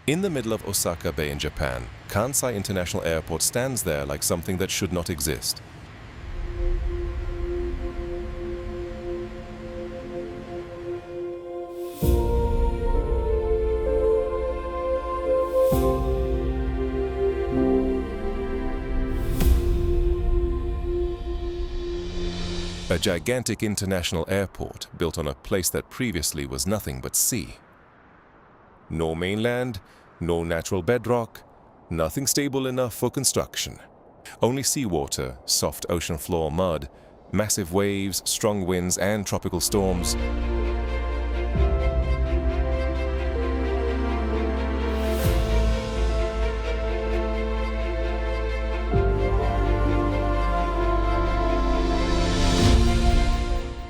In the middle of Osaka Bay in Japan, Kansai International Airport stands there like something that should not exist. A gigantic international airport built on a place that previously was nothing but sea. No mainland, no natural bedrock, nothing stable enough for construction. Only seawater, soft ocean floor mud, massive waves, strong winds, and tropical storms.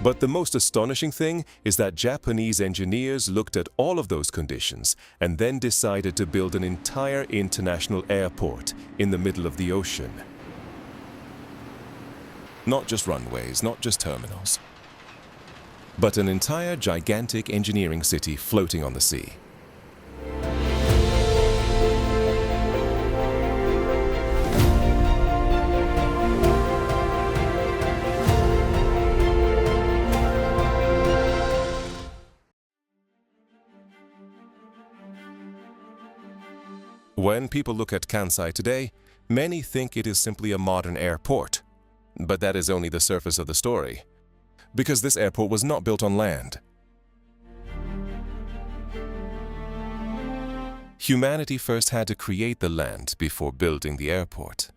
But the most astonishing thing is that Japanese engineers looked at all of those conditions and then decided to build an entire international airport in the middle of the ocean. Not just runways, not just terminals, but an entire gigantic engineering city floating on the sea. When people look at Kansai today, many think it is simply a modern airport. But that is only the surface of the story, because this airport was not built on land. Humanity first had to create the land before building the airport.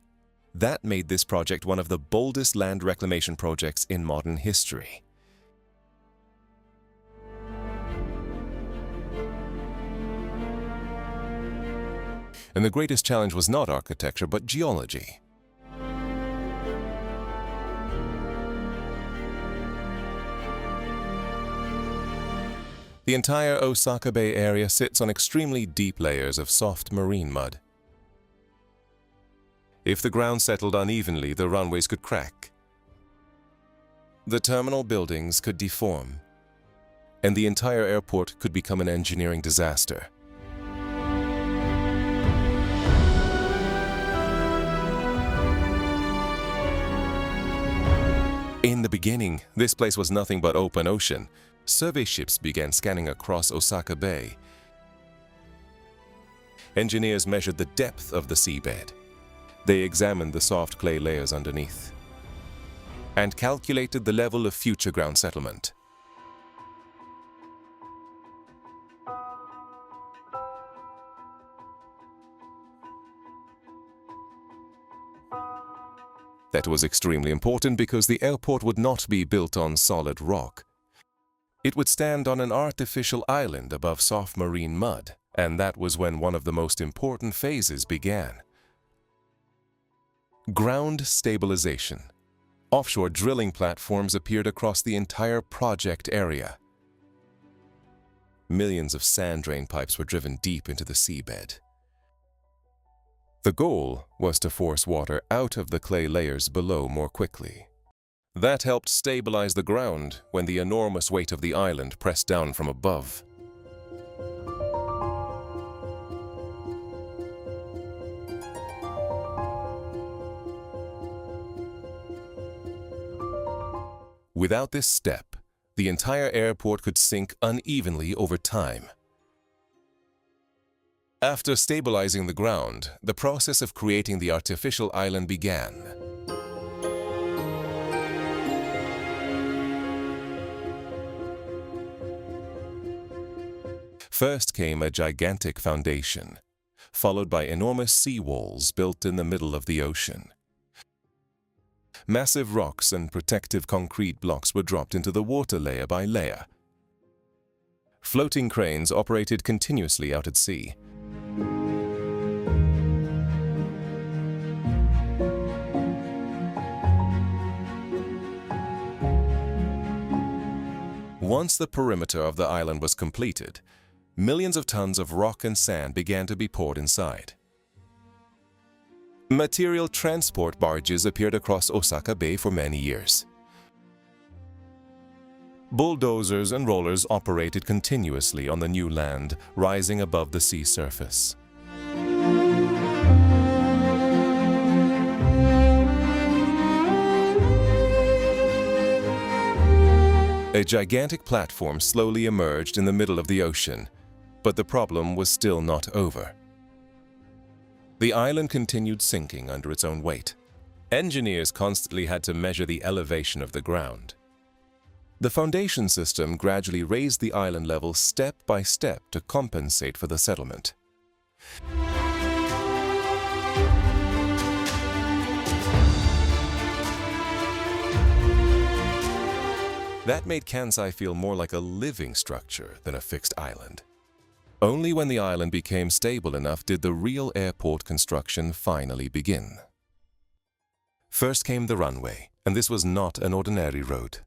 That made this project one of the boldest land reclamation projects in modern history. And the greatest challenge was not architecture, but geology. The entire Osaka Bay area sits on extremely deep layers of soft marine mud. If the ground settled unevenly, the runways could crack. The terminal buildings could deform, and the entire airport could become an engineering disaster. In the beginning, this place was nothing but open ocean. Survey ships began scanning across Osaka Bay. Engineers measured the depth of the seabed. They examined the soft clay layers underneath and calculated the level of future ground settlement. That was extremely important because the airport would not be built on solid rock. It would stand on an artificial island above soft marine mud, and that was when one of the most important phases began. Ground stabilization. Offshore drilling platforms appeared across the entire project area. Millions of sand drain pipes were driven deep into the seabed. The goal was to force water out of the clay layers below more quickly. That helped stabilize the ground when the enormous weight of the island pressed down from above. Without this step, the entire airport could sink unevenly over time. After stabilizing the ground, the process of creating the artificial island began. First came a gigantic foundation, followed by enormous seawalls built in the middle of the ocean. Massive rocks and protective concrete blocks were dropped into the water layer by layer. Floating cranes operated continuously out at sea. Once the perimeter of the island was completed, millions of tons of rock and sand began to be poured inside. Material transport barges appeared across Osaka Bay for many years. Bulldozers and rollers operated continuously on the new land, rising above the sea surface. A gigantic platform slowly emerged in the middle of the ocean, but the problem was still not over. The island continued sinking under its own weight. Engineers constantly had to measure the elevation of the ground. The foundation system gradually raised the island level step by step to compensate for the settlement. That made Kansai feel more like a living structure than a fixed island. Only when the island became stable enough did the real airport construction finally begin. First came the runway, and this was not an ordinary road.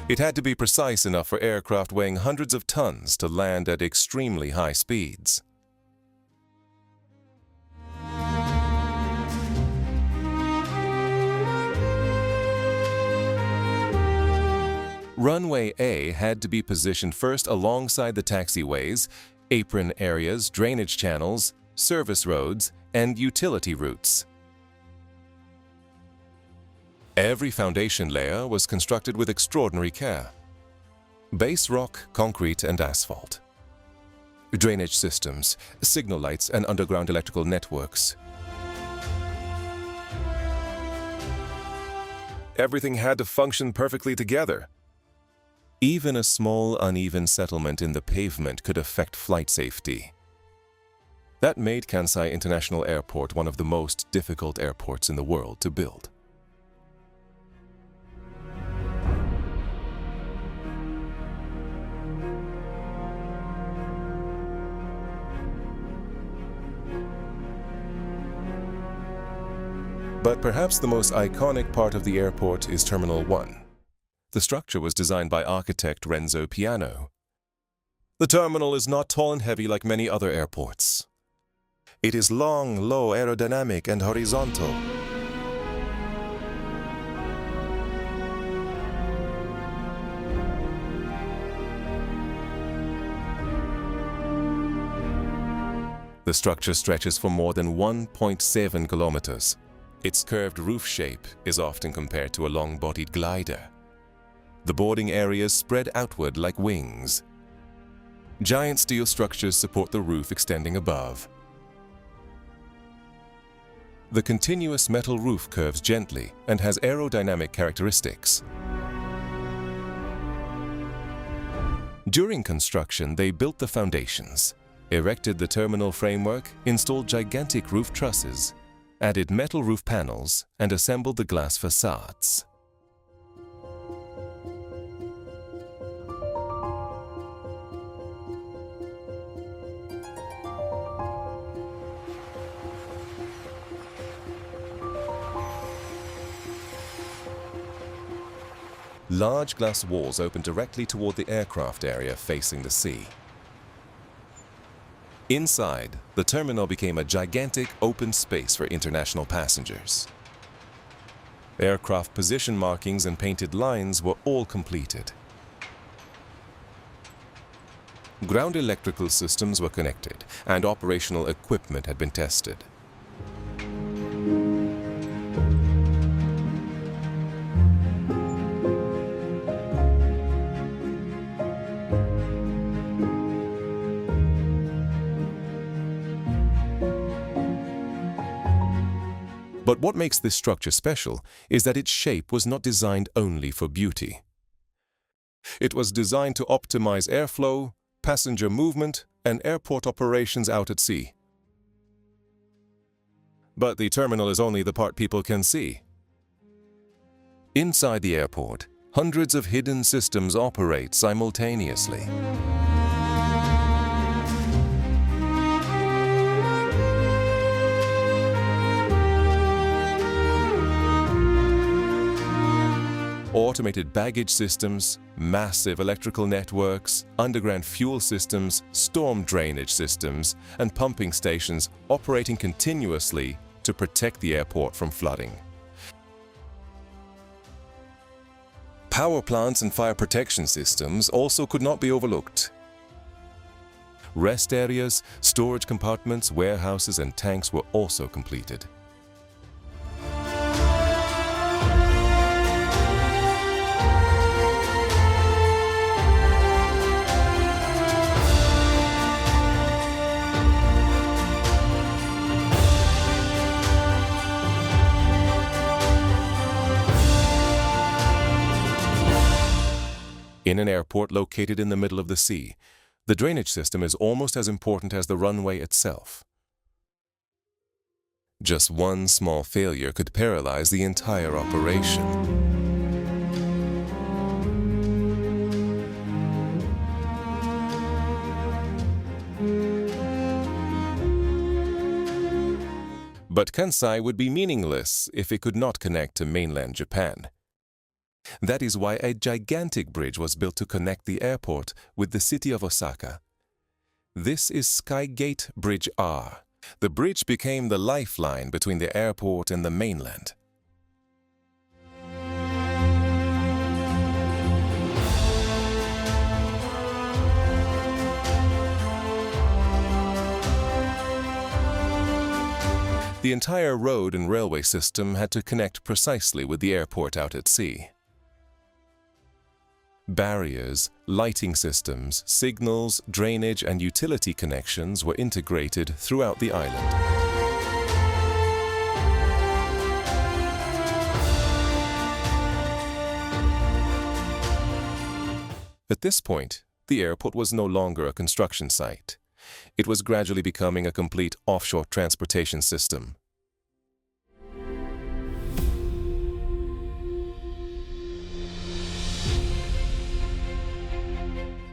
It had to be precise enough for aircraft weighing hundreds of tons to land at extremely high speeds. Runway A had to be positioned first alongside the taxiways, apron areas, drainage channels, service roads, and utility routes. Every foundation layer was constructed with extraordinary care. Base rock, concrete, and asphalt. Drainage systems, signal lights, and underground electrical networks. Everything had to function perfectly together. Even a small, uneven settlement in the pavement could affect flight safety. That made Kansai International Airport one of the most difficult airports in the world to build. But perhaps the most iconic part of the airport is Terminal 1. The structure was designed by architect Renzo Piano. The terminal is not tall and heavy like many other airports. It is long, low, aerodynamic, and horizontal. The structure stretches for more than 1.7 kilometers. Its curved roof shape is often compared to a long-bodied glider. The boarding areas spread outward like wings. Giant steel structures support the roof extending above. The continuous metal roof curves gently and has aerodynamic characteristics. During construction, they built the foundations, erected the terminal framework, installed gigantic roof trusses, added metal roof panels, and assembled the glass facades. Large glass walls open directly toward the aircraft area facing the sea. Inside, the terminal became a gigantic open space for international passengers. Aircraft position markings and painted lines were all completed. Ground electrical systems were connected, and operational equipment had been tested. But what makes this structure special is that its shape was not designed only for beauty. It was designed to optimize airflow, passenger movement, and airport operations out at sea. But the terminal is only the part people can see. Inside the airport, hundreds of hidden systems operate simultaneously. automated baggage systems, massive electrical networks, underground fuel systems, storm drainage systems, and pumping stations operating continuously to protect the airport from flooding. Power plants and fire protection systems also could not be overlooked. Rest areas, storage compartments, warehouses, and tanks were also completed. In an airport located in the middle of the sea, the drainage system is almost as important as the runway itself. Just one small failure could paralyze the entire operation. But Kansai would be meaningless if it could not connect to mainland Japan. That is why a gigantic bridge was built to connect the airport with the city of Osaka. This is Skygate Bridge R. The bridge became the lifeline between the airport and the mainland. The entire road and railway system had to connect precisely with the airport out at sea. Barriers, lighting systems, signals, drainage, and utility connections were integrated throughout the island. At this point, the airport was no longer a construction site. It was gradually becoming a complete offshore transportation system.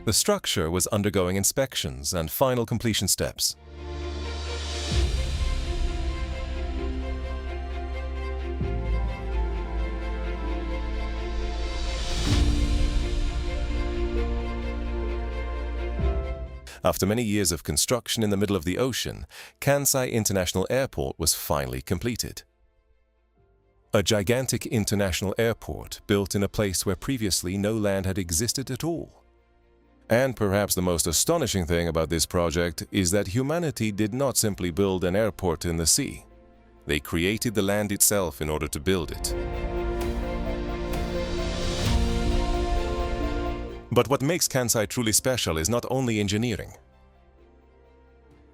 The structure was undergoing inspections and final completion steps. After many years of construction in the middle of the ocean, Kansai International Airport was finally completed. A gigantic international airport built in a place where previously no land had existed at all. And perhaps the most astonishing thing about this project is that humanity did not simply build an airport in the sea. They created the land itself in order to build it. But what makes Kansai truly special is not only engineering.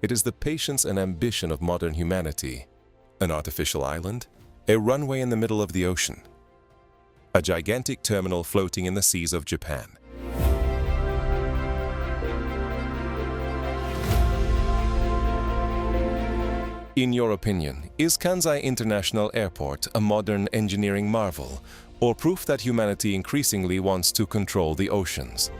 It is the patience and ambition of modern humanity. An artificial island, a runway in the middle of the ocean, a gigantic terminal floating in the seas of Japan. In your opinion, is Kansai International Airport a modern engineering marvel, or proof that humanity increasingly wants to control the oceans?